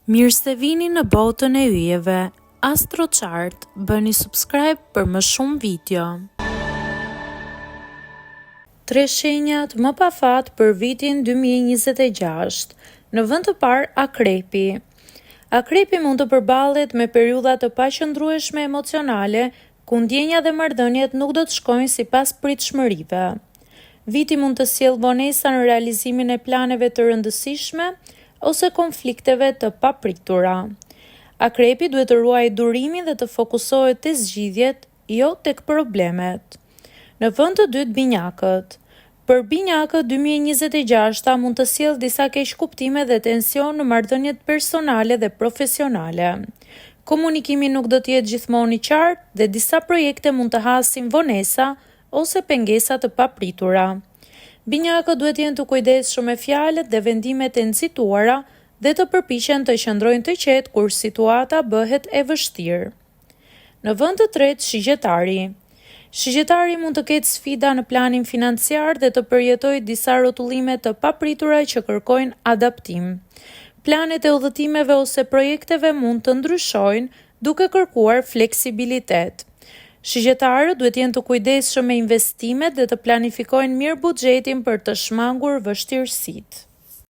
Mirë se vini në botën e yjeve. AstroChart, bëni subscribe për më shumë video. 3 shenjat më pafat për vitin 2026. Në vend të parë, Akrepi. Akrepi mund të përballet me periudha të paqëndrueshme emocionale, ku ndjenja dhe marrëdhëniet nuk do të shkojnë sipas pritshmërive. Viti mund të sjellë vonesa në realizimin e planeve të rëndësishme ose konflikteve të papritura. Akrepi duhet të ruajë durimin dhe të fokusohet te zgjidhjet, jo tek problemet. Në vend të dytë, Binjakët. Për binjakët, 2026 mund të sjellë disa keqkuptime dhe tension në marrëdhëniet personale dhe profesionale. Komunikimi nuk do të jetë gjithmonë i qartë dhe disa projekte mund të hasin vonesa ose pengesa të papritura. Binjakët duhet jenë të kujdesshëm me fjalët dhe vendimet e nxituara dhe të përpiqen të qëndrojnë të qetë kur situata bëhet e vështirë. Në vend të tretë, Shigjetari. Shigjetari mund të ketë sfida në planin financiar dhe të përjetojë disa rrotullime të papritura që kërkojnë adaptim. Planet e udhëtimeve ose projekteve mund të ndryshojnë duke kërkuar fleksibilitet. Shigjetarët duhet jenë të kujdesshëm me investimet dhe të planifikojnë mirë buxhetin për të shmangur vështirësitë.